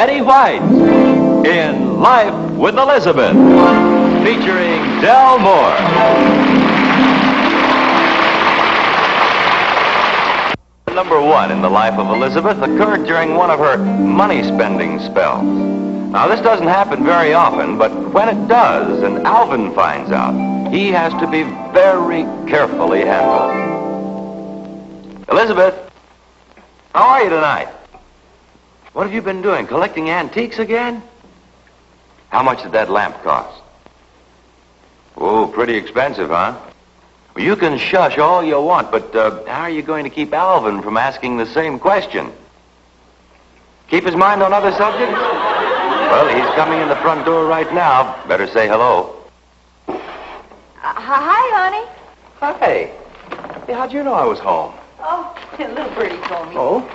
Betty White in Life with Elizabeth, featuring Del Moore. Number one in the life of Elizabeth occurred during one of her money-spending spells. Now, this doesn't happen very often, but when it does, and Alvin finds out, he has to be very carefully handled. Elizabeth, how are you tonight? What have you been doing, collecting antiques again? How much did that lamp cost? Oh, pretty expensive, huh? Well, you can shush all you want, but how are you going to keep Alvin from asking the same question? Keep his mind on other subjects? Well, he's coming in the front door right now. Better say hello. Hi, honey. Hi. Hey, how'd you know I was home? Oh, little birdie told me. Oh?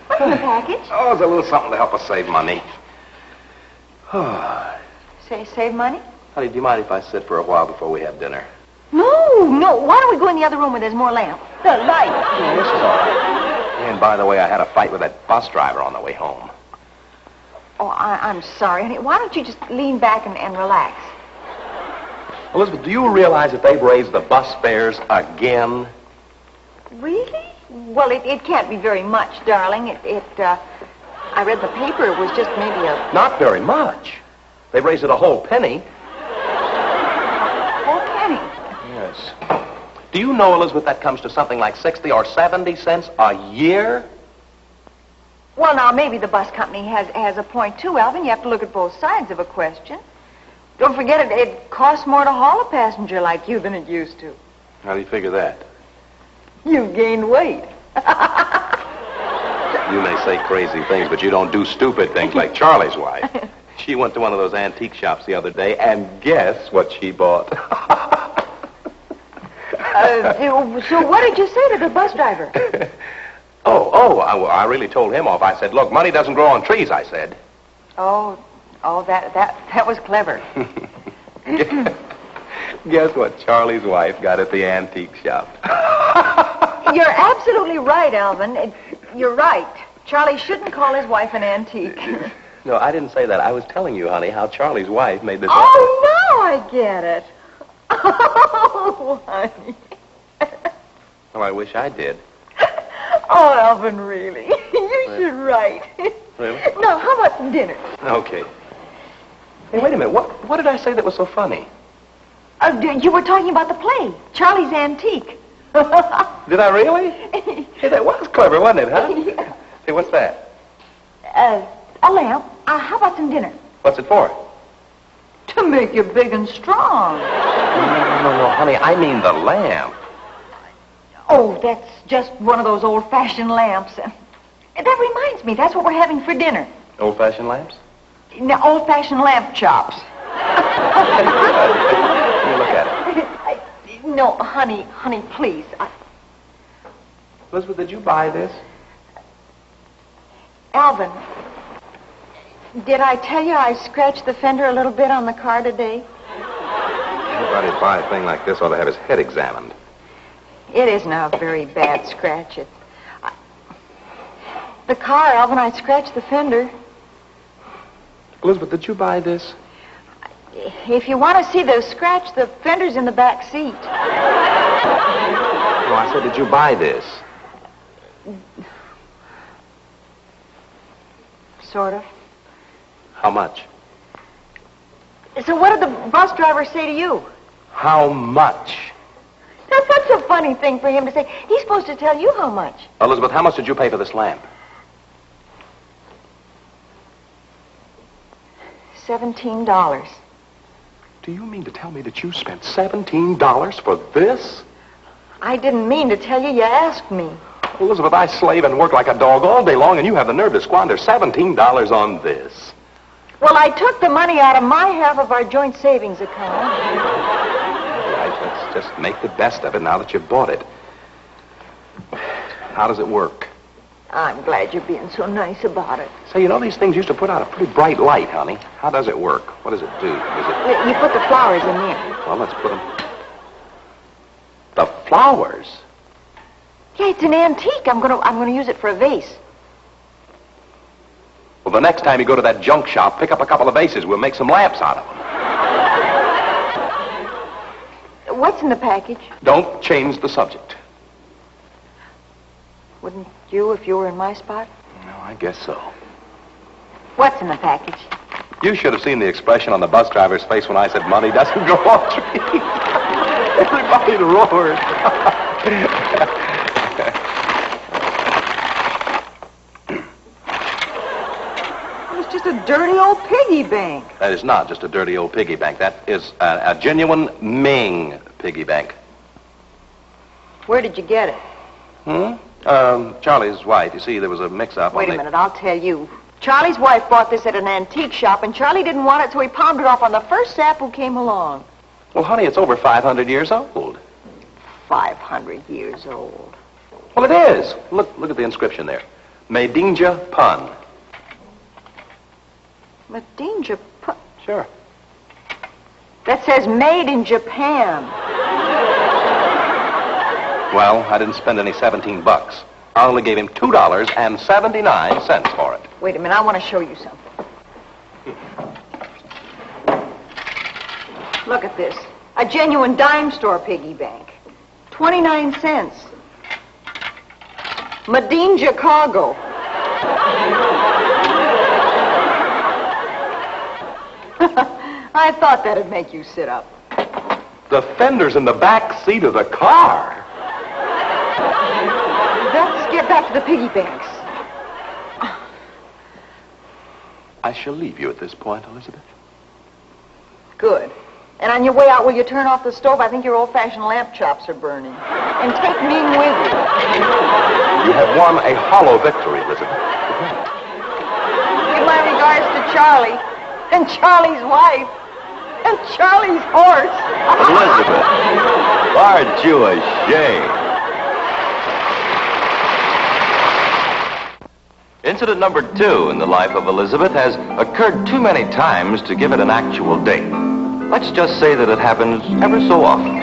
What's in the package? Oh, it's a little something to help us save money. Save money? Honey, do you mind if I sit for a while before we have dinner? No. Why don't we go in the other room where there's more lamp? The light. Yeah, this is all right. And by the way, I had a fight with that bus driver on the way home. Oh, I'm sorry, honey. Why don't you just lean back and relax? Elizabeth, do you realize that they've raised the bus fares again? Really? Well, it can't be very much, darling. I read the paper. It was just maybe a... Not very much. They raised it a whole penny. Whole penny? Yes. Do you know, Elizabeth, that comes to something like 60 or 70 cents a year? Well, now, maybe the bus company has a point, too, Alvin. You have to look at both sides of a question. Don't forget, it costs more to haul a passenger like you than it used to. How do you figure that? You've gained weight. You may say crazy things, but you don't do stupid things like Charlie's wife. She went to one of those antique shops the other day, and guess what she bought? So what did you say to the bus driver? I really told him off. I said, look, money doesn't grow on trees, I said. Oh, that was clever. Guess what Charlie's wife got at the antique shop? You're absolutely right, Alvin. You're right. Charlie shouldn't call his wife an antique. No, I didn't say that. I was telling you, honey, how Charlie's wife made this... Oh, now I get it. Oh, honey. Well, I wish I did. Oh, Alvin, really? You should write. Really? Now, how about some dinner? Okay. Hey, wait a minute. What did I say that was so funny? You were talking about the play, Charlie's Antique. Did I really? Hey, that was clever, wasn't it, huh? Yeah. Hey, what's that? A lamp. How about some dinner? What's it for? To make you big and strong. No, honey, I mean the lamp. Oh, that's just one of those old-fashioned lamps. That reminds me, that's what we're having for dinner. Old-fashioned lamps? Now, old-fashioned lamp chops. Let me look at it. No, honey, please. Elizabeth, did you buy this? Alvin, did I tell you I scratched the fender a little bit on the car today? Anybody who'd buy a thing like this ought to have his head examined. It isn't a very bad scratch. The car, Alvin, I scratched the fender. Elizabeth, did you buy this? If you want to see the scratch, the fender's in the back seat. No, I said, did you buy this? Sort of. How much? So what did the bus driver say to you? How much? That's such a funny thing for him to say. He's supposed to tell you how much. Elizabeth, how much did you pay for this lamp? $17. Do you mean to tell me that you spent $17 for this? I didn't mean to tell you. You asked me. Elizabeth, I slave and work like a dog all day long, and you have the nerve to squander $17 on this. Well, I took the money out of my half of our joint savings account. All right, let's just make the best of it now that you've bought it. How does it work? I'm glad you're being so nice about it. Say, you know, these things used to put out a pretty bright light, honey. How does it work? What does it do? You put the flowers in there. Well, let's put them... The flowers? Yeah, it's an antique. I'm gonna use it for a vase. Well, the next time you go to that junk shop, pick up a couple of vases. We'll make some lamps out of them. What's in the package? Don't change the subject. Wouldn't you if you were in my spot? No, I guess so. What's in the package? You should have seen the expression on the bus driver's face when I said money doesn't grow on trees. Everybody roared. It's just a dirty old piggy bank. That is not just a dirty old piggy bank. That is a genuine Ming piggy bank. Where did you get it? Charlie's wife. You see, there was a mix-up. Wait a minute, I'll tell you. Charlie's wife bought this at an antique shop, and Charlie didn't want it, so he palmed it off on the first sap who came along. Well, honey, it's over 500 years old. 500 years old. Well, it is. Look at the inscription there. Medinja Pun. Medinja Pun? Sure. That says made in Japan. Well, I didn't spend any $17. I only gave him $2.79 for it. Wait a minute, I want to show you something. Look at this. A genuine dime store piggy bank. 29 cents. Medinja cargo. I thought that'd make you sit up. The fender's in the back seat of the car. Let's get back to the piggy banks. I shall leave you at this point, Elizabeth. Good. And on your way out, will you turn off the stove? I think your old-fashioned lamp chops are burning. And take Ming with you. You have won a hollow victory, Elizabeth. Give my regards to Charlie, and Charlie's wife, and Charlie's horse. Elizabeth, aren't you ashamed? Incident number 2 in the life of Elizabeth has occurred too many times to give it an actual date. Let's just say that it happens ever so often.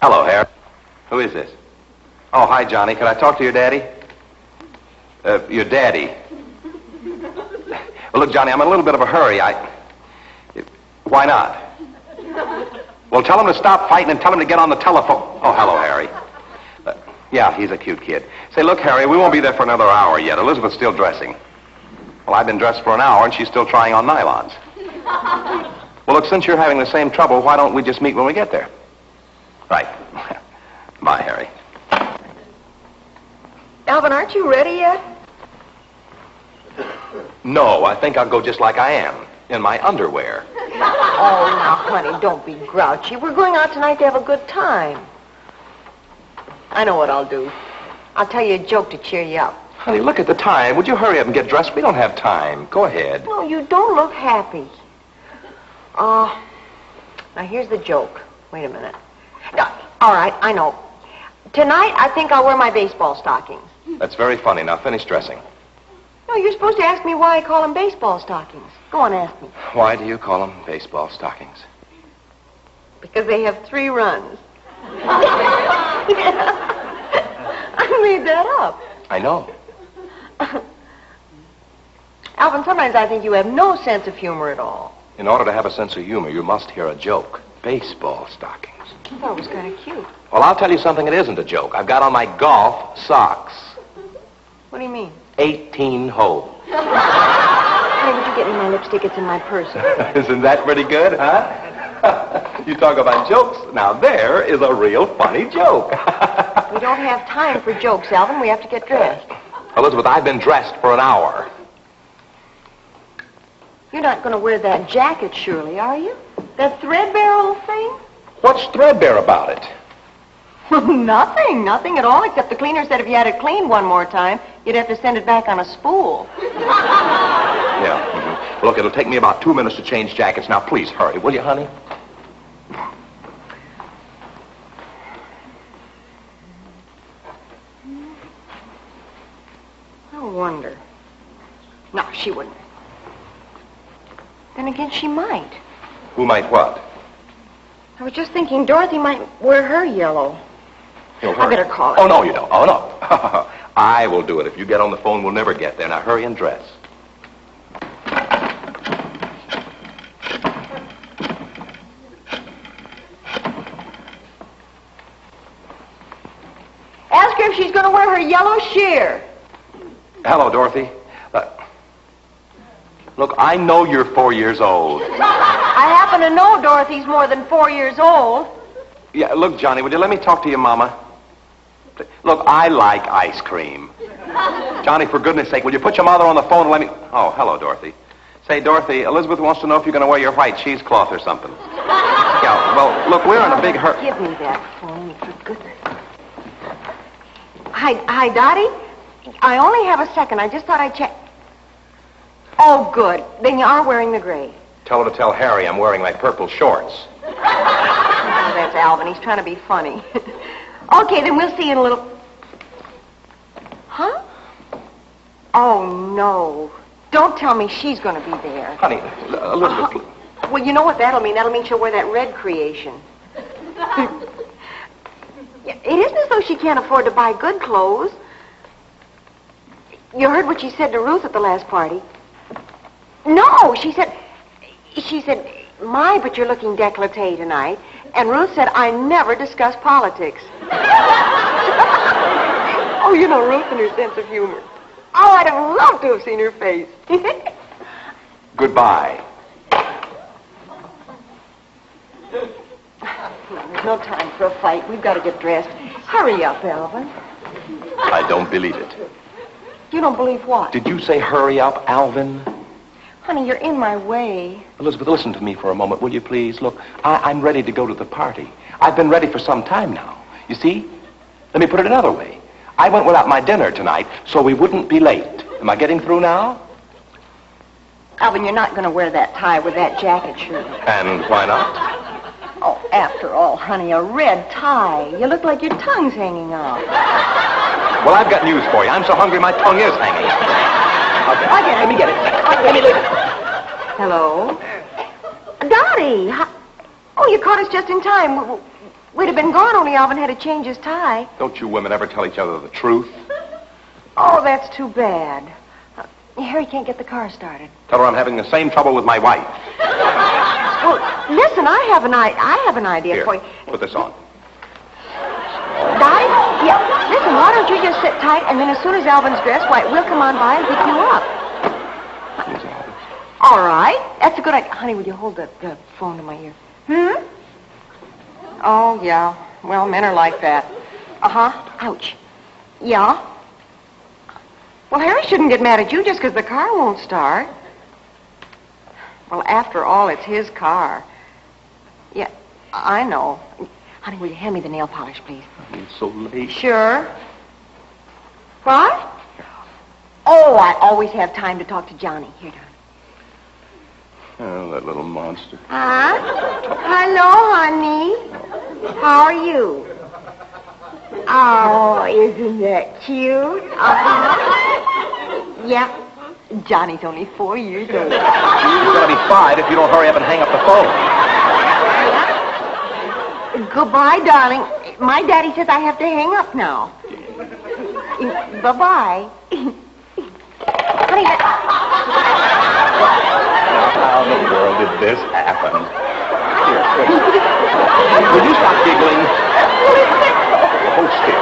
Hello, Harry. Who is this? Oh, hi, Johnny. Can I talk to your daddy? Your daddy. Well, look, Johnny, I'm in a little bit of a hurry. Why not? Well, tell him to stop fighting and tell him to get on the telephone. Oh, hello, Harry. Yeah, he's a cute kid. Say, look, Harry, we won't be there for another hour yet. Elizabeth's still dressing. Well, I've been dressed for an hour, and she's still trying on nylons. Well, look, since you're having the same trouble, why don't we just meet when we get there? Right. Bye, Harry. Alvin, aren't you ready yet? No, I think I'll go just like I am, in my underwear. Oh, now, honey, don't be grouchy. We're going out tonight to have a good time. I know what I'll do. I'll tell you a joke to cheer you up. Honey, look at the time. Would you hurry up and get dressed? We don't have time. Go ahead. No, you don't look happy. Now here's the joke. Wait a minute. All right, I know. Tonight, I think I'll wear my baseball stockings. That's very funny. Now finish dressing. No, you're supposed to ask me why I call them baseball stockings. Go on, ask me. Why do you call them baseball stockings? Because they have 3 runs. I made that up. I know. Alvin, sometimes I think you have no sense of humor at all. In order to have a sense of humor, you must hear a joke. Baseball stockings. I thought it was kind of cute. Well, I'll tell you something that isn't a joke. I've got on my golf socks. What do you mean? 18 holes. Honey, would you get me my lipstick? It's in my purse. Isn't that pretty good, huh? You talk about jokes. Now, there is a real funny joke. We don't have time for jokes, Alvin. We have to get dressed. Elizabeth, I've been dressed for an hour. You're not going to wear that jacket, surely, are you? That threadbare old thing? What's threadbare about it? Nothing at all, except the cleaner said if you had it cleaned one more time, you'd have to send it back on a spool. Yeah. Mm-hmm. Look, it'll take me about 2 minutes to change jackets. Now, please hurry, will you, honey? I wonder. No, she wouldn't. Then again, she might. Who might what? I was just thinking Dorothy might wear her yellow. You'll I better call her. Oh, no, you don't. Oh, no. I will do it. If you get on the phone, we'll never get there. Now, hurry and dress. her yellow sheer. Hello, Dorothy. Look, I know you're 4 years old. I happen to know Dorothy's more than 4 years old. Yeah, look, Johnny, would you let me talk to your mama? Look, I like ice cream. Johnny, for goodness sake, will you put your mother on the phone and let me... Oh, hello, Dorothy. Say, Dorothy, Elizabeth wants to know if you're going to wear your white cheesecloth or something. Yeah, well, look, we're in a big hurry. Give me that phone, for goodness. Hi, Dottie. I only have a second. I just thought I'd check. Oh, good. Then you are wearing the gray. Tell her to tell Harry I'm wearing my purple shorts. Oh, that's Alvin. He's trying to be funny. Okay, then we'll see you in a little... Huh? Oh, no. Don't tell me she's going to be there. Honey, Elizabeth... Well, you know what that'll mean. That'll mean she'll wear that red creation. It isn't as though she can't afford to buy good clothes. You heard what she said to Ruth at the last party. No, she said, my, but you're looking décolleté tonight. And Ruth said, I never discuss politics. Oh, you know Ruth and her sense of humor. Oh, I'd have loved to have seen her face. Goodbye. There's no time for a fight. We've got to get dressed. Hurry up, Alvin. I don't believe it. You don't believe what? Did you say hurry up, Alvin? Honey, you're in my way. Elizabeth, listen to me for a moment, will you please? Look, I'm ready to go to the party. I've been ready for some time now. You see? Let me put it another way. I went without my dinner tonight, so we wouldn't be late. Am I getting through now? Alvin, you're not going to wear that tie with that jacket, sure. And why not? Oh, after all, honey, a red tie. You look like your tongue's hanging out. Well, I've got news for you. I'm so hungry my tongue is hanging out. Okay, let me get it. Let me leave it. Hello? Dottie! Oh, you caught us just in time. We'd have been gone, only Alvin had to change his tie. Don't you women ever tell each other the truth? Oh, that's too bad. Harry can't get the car started. Tell her I'm having the same trouble with my wife. Well, listen, I have an idea Here, for you. put this on. Dottie? Yeah, listen, why don't you just sit tight, and then as soon as Alvin's dressed, why, we'll come on by and pick you up. Here's Alvin. All right. That's a good idea. Honey, would you hold the phone to my ear? Hmm? Oh, yeah. Well, men are like that. Uh-huh. Ouch. Yeah? Well, Harry shouldn't get mad at you just because the car won't start. Well, after all, it's his car. Yeah, I know. Honey, will you hand me the nail polish, please? It's so late. Sure. What? Oh, I always have time to talk to Johnny. Here, darling. Oh, that little monster. Huh? Hello, honey. How are you? Oh, isn't that cute? Yeah. Johnny's only 4 years old. He's going to be 5 if you don't hurry up and hang up the phone. Goodbye, darling. My daddy says I have to hang up now. Bye-bye. Honey, How in the world did this happen? Will you stop giggling? Hold still.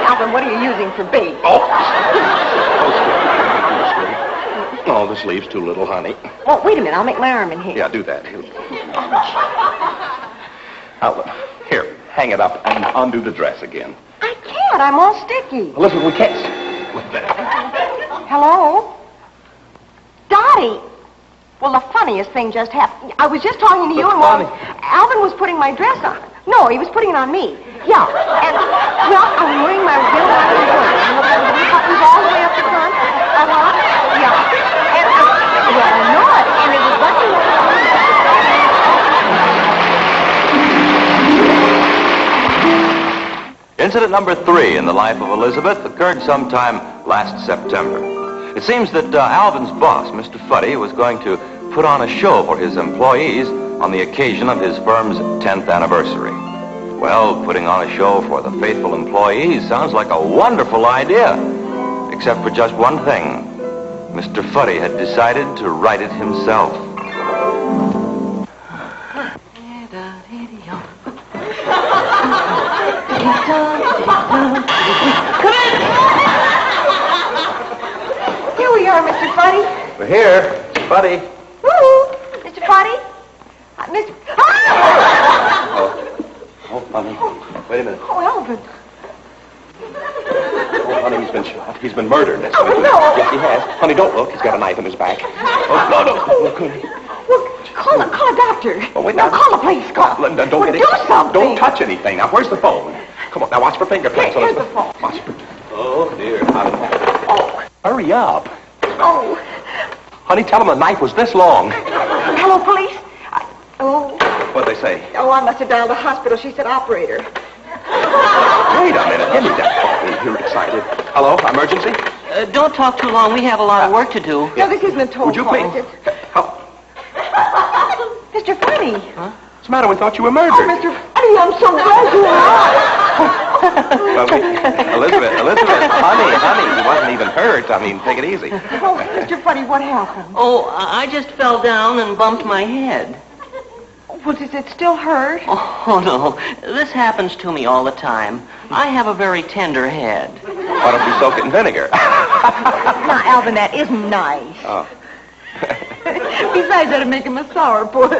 Alvin, what are you using for bait? Oh, oh, the sleeve's too little, honey. Oh, wait a minute. I'll make my arm in here. Yeah, do that. Here, hang it up and undo the dress again. I can't. I'm all sticky. Elizabeth, we can't. Look there. Hello? Dottie! Well, the funniest thing just happened. I was just talking to you and Alvin was putting my dress on. No, he was putting it on me. Yeah. And, well, I'm wearing my real white and buttons all the way up the front. Yeah. And, well, I know it. And it was buttoned up. Incident number 3 in the life of Elizabeth occurred sometime last September. It seems that Alvin's boss, Mr. Fuddy, was going to put on a show for his employees on the occasion of his firm's 10th anniversary. Well, putting on a show for the faithful employees sounds like a wonderful idea, except for just one thing. Mr. Fuddy had decided to write it himself. Come in! Here we are, Mr. Fuddy. We're here. Buddy. Woo! Mr. Fuddy? Mr. Oh, honey. Wait a minute. Oh, Alvin. Oh, honey, he's been shot. He's been murdered. That's Oh, what it is. no. Yes, he has. Honey, don't look. He's got a knife in his back. Oh, no, no. Look, honey. Well, call a doctor. Oh, wait, no, now. call the police. Call. Don't get do it. something. Don't touch anything. Now, where's the phone? Come on, now watch for fingerprints. Here's the phone. Watch for... Oh, dear. Oh. Hurry up. Oh. Honey, tell him the knife was this long. Hello, police. What'd they say? Oh, I must have dialed the hospital. She said operator. Wait a minute. Give me that phone. You're excited. Hello? Emergency? Don't talk too long. We have a lot of work to do. No, this isn't a toll Would you call, please... is it? Help. Mr. Fuddy. What's the matter? We thought you were Oh, murdered. Mr. Fuddy, I'm so glad you're alive. Elizabeth, honey, he wasn't even hurt. I mean, take it easy. Oh, Mr. Fuddy, what happened? Oh, I just fell down and bumped my head. Well, does it still hurt? Oh, no. This happens to me all the time. I have a very tender head. Why don't you soak it in vinegar? Now, Alvin, that isn't nice. Oh. Besides, that'd make him a sourpuss.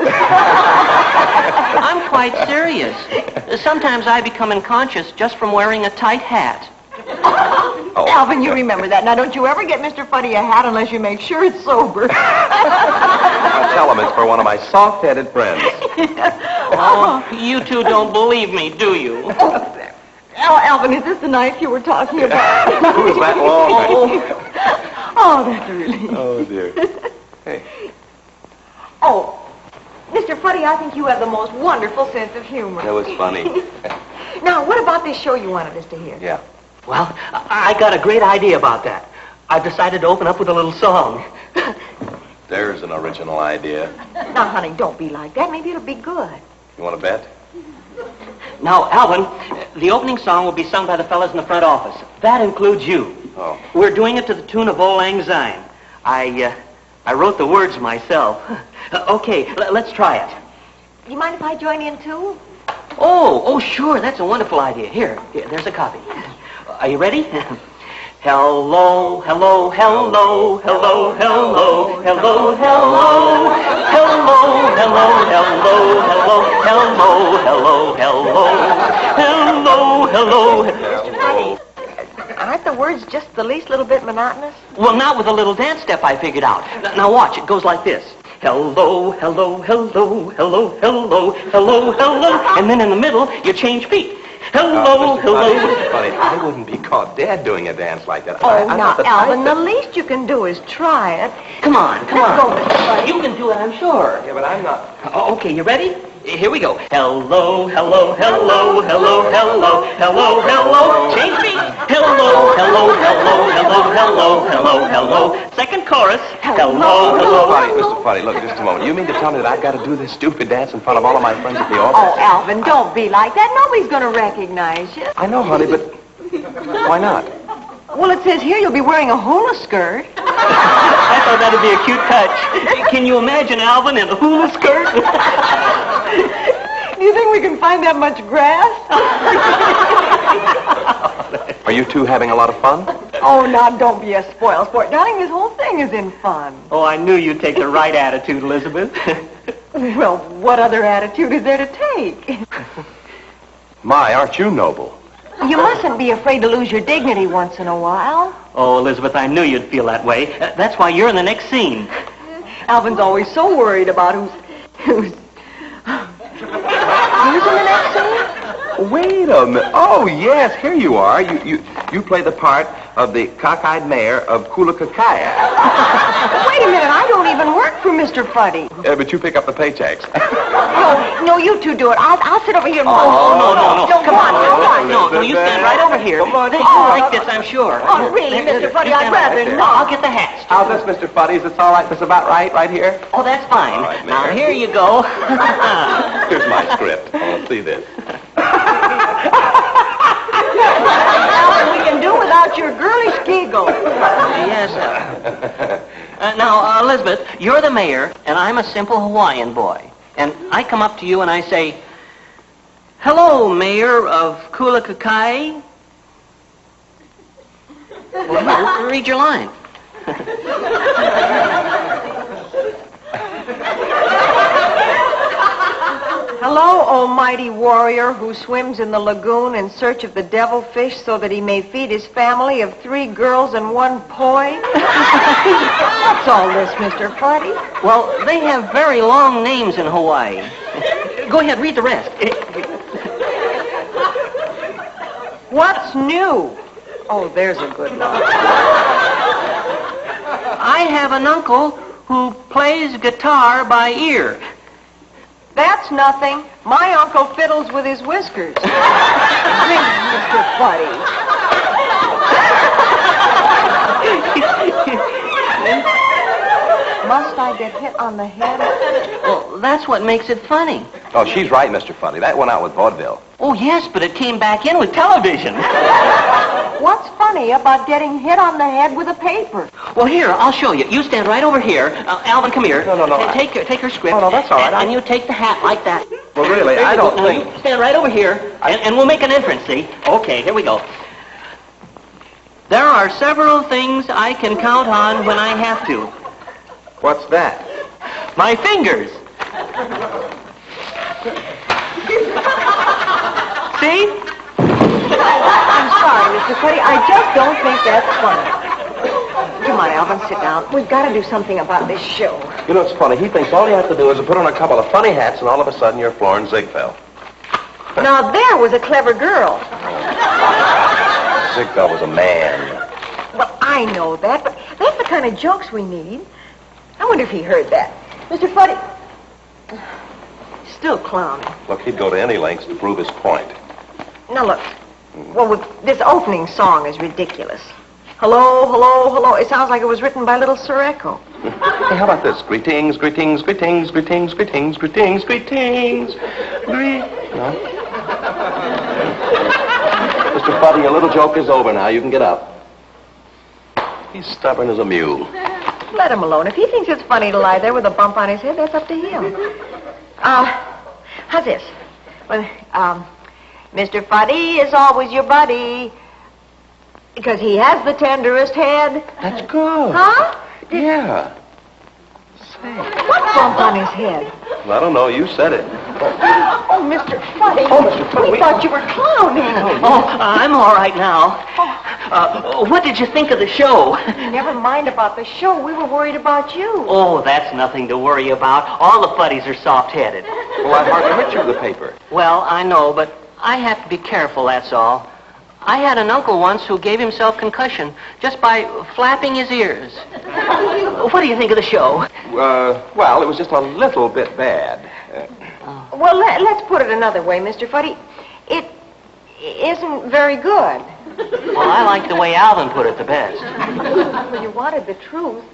I'm quite serious. Sometimes I become unconscious just from wearing a tight hat. Oh. Alvin, you remember that. Now, don't you ever get Mr. Fuddy a hat unless you make sure it's sober. I'll tell him it's for one of my soft-headed friends. Oh, you two don't believe me, do you? Alvin, is this the knife you were talking about? Who is that long? Oh, that's a relief. Oh, dear. Hey. Oh, Mr. Fuddy, I think you have the most wonderful sense of humor. That was funny. Now, what about this show you wanted us to hear? Yeah. Well, I got a great idea about that. I've decided to open up with a little song. There's an original idea. Now, honey, don't be like that. Maybe it'll be good. You want to bet? Now, Alvin, the opening song will be sung by the fellas in the front office. That includes you. Oh. We're doing it to the tune of Old Lang Syne. I wrote the words myself. Okay, let's try it. Do you mind if I join in, too? Oh, sure. That's a wonderful idea. Here, there's a copy. Are you ready? Hello, hello, hello, hello, hello, hello, hello, hello, hello, hello, hello, hello, hello, hello, hello. Aren't the words just the least little bit monotonous? Well, not with a little dance step I figured out. Now watch, it goes like this. Hello, hello, hello, hello, hello, hello, hello. And then in the middle, you change feet. Hello, hello. Mr. Fuddy, I wouldn't be caught dead doing a dance like that. Oh, I'm now, not the Alvin, type the least you can do is try it. Come on, come Let's on. go, Mr. Fuddy. You can do it, I'm sure. Yeah, but I'm not... Okay, you ready? Here we go. Hello, hello, hello, hello, hello, hello, hello. Change feet. Hello, hello, hello, hello, hello, hello, hello. Second chorus. Hello, hello. Mr. Fuddy, look, just a moment. You mean to tell me that I've got to do this stupid dance in front of all of my friends at the office? Oh, Alvin, don't be like that. Nobody's going to recognize you. I know, honey, but why not? Well, it says here you'll be wearing a hula skirt. I thought that'd be a cute touch. Can you imagine Alvin in a hula skirt? Do you think we can find that much grass? Are you two having a lot of fun? Oh, now, don't be a spoil sport. Darling, this whole thing is in fun. Oh, I knew you'd take the right attitude, Elizabeth. Well, what other attitude is there to take? My, aren't you noble? You mustn't be afraid to lose your dignity once in a while. Oh, Elizabeth, I knew you'd feel that way. That's why you're in the next scene. Alvin's always so worried about who's in the next scene? Wait a minute. Oh, yes, here you are. You play the part of the cockeyed mayor of Kulakakaya. Wait a minute, I don't even work for Mr. Fuddy. But you pick up the paychecks. No, you two do it. I'll sit over here and No. Come on. No, you stand right over here. Come on. You'll like this, I'm sure. Oh, really, Mr. Fuddy, I'd rather No, not. I'll get the hats. How's this, Mr. Fuddy? Is this all right? This about right here? Oh, that's fine. All right, Now, Mayor. here you go. Here's my script. Let's see this. Alvin, we can do without your girlish giggle. Yes. Now, Elizabeth, you're the mayor, and I'm a simple Hawaiian boy. And I come up to you and I say, "Hello, Mayor of Kulakakai. Well, read your line. Hello, O mighty warrior who swims in the lagoon in search of the devilfish so that he may feed his family of 3 girls and 1 boy. What's all this, Mr. Fuddy? Well, they have very long names in Hawaii. Go ahead, read the rest. What's new? Oh, there's a good one. I have an uncle who plays guitar by ear. That's nothing. My uncle fiddles with his whiskers. Mr. Fuddy. Must I get hit on the head? Well, that's what makes it funny. Oh, she's right, Mr. Funny. That went out with vaudeville. Oh, yes, but it came back in with television. What's funny about getting hit on the head with a paper? Well, here, I'll show you. You stand right over here. Alvin, come here. No. Take her script. Oh, no, that's all right. And you take the hat like that. Well, really, There I you don't go. think... Now, you stand right over here, and we'll make an entrance, see? Okay, here we go. There are several things I can count on when I have to. What's that? My fingers. See? I'm sorry, Mr. Fuddy. I just don't think that's funny. Come on, Alvin, sit down. We've got to do something about this show. You know, it's funny. He thinks all you have to do is to put on a couple of funny hats, and all of a sudden you're Florence Ziegfeld. Now, there was a clever girl. Ziegfeld was a man. Well, I know that, but that's the kind of jokes we need. I wonder if he heard that. Mr. Fuddy. Still clowning. Look, he'd go to any lengths to prove his point. Now, look. Well, this opening song is ridiculous. Hello, hello, hello. It sounds like it was written by little Sir Echo. Hey, how about this? Greetings, greetings, greetings, greetings, greetings, greetings, greetings. No? Mr. Fuddy, your little joke is over now. You can get up. He's stubborn as a mule. Let him alone. If he thinks it's funny to lie there with a bump on his head, that's up to him. How's this? Well, Mr. Fuddy is always your buddy because he has the tenderest head. That's good. Huh? Yeah. Say. What bump on his head? Well, I don't know. You said it. Oh, Mr. Fuddy. Oh, Mr. Fuddy, We thought you were clowning. Oh, I'm all right now. What did you think of the show? Never mind about the show. We were worried about you. Oh, that's nothing to worry about. All the Fuddies are soft-headed. Well, I hardly hurt you with the paper. Well, I know, but I have to be careful, that's all. I had an uncle once who gave himself concussion just by flapping his ears. What do you think of the show? Well, it was just a little bit bad. Well, let's put it another way, Mr. Fuddy. It isn't very good. Well, I like the way Alvin put it the best. Well, you wanted the truth.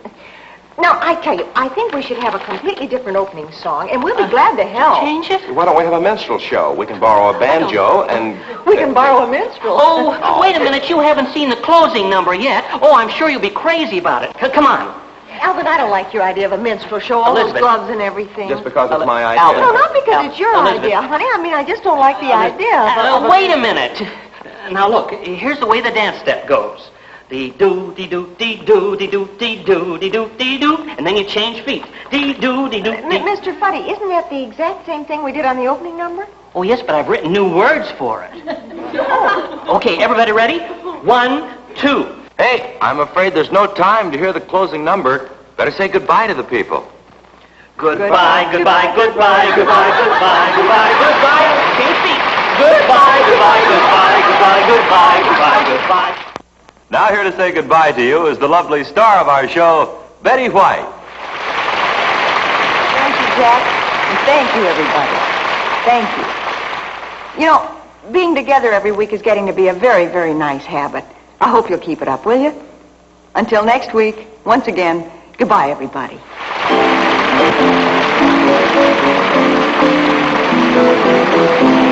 Now, I tell you, I think we should have a completely different opening song, and we'll be glad to help. Change it? Why don't we have a minstrel show? We can borrow a banjo and... We can borrow a minstrel. Oh, wait a minute. You haven't seen the closing number yet. Oh, I'm sure you'll be crazy about it. Come on. Alvin, I don't like your idea of a minstrel show, all Elizabeth. those gloves and everything. Just because it's my idea. Alvin. No, not because it's your Elizabeth. idea, honey. I mean, I just don't like the idea. Wait a minute. Now, look. Here's the way the dance step goes. Dee-doo-dee-doo-dee-doo-dee-doo-dee-doo-dee-doo, and then you change feet. Dee-doo-dee-doo-dee. Mr. Fuddy, isn't that the exact same thing we did on the opening number? Oh, yes, but I've written new words for it. Okay, everybody ready? 1, 2. Hey, I'm afraid there's no time to hear the closing number. Better say goodbye to the people. Goodbye, goodbye, goodbye, goodbye, goodbye, goodbye, goodbye. Change feet. Goodbye, goodbye, goodbye, goodbye, goodbye, goodbye, goodbye. Now here to say goodbye to you is the lovely star of our show, Betty White. Thank you, Jack. And thank you, everybody. Thank you. You know, being together every week is getting to be a very, very nice habit. I hope you'll keep it up, will you? Until next week, once again, goodbye, everybody. Thank you.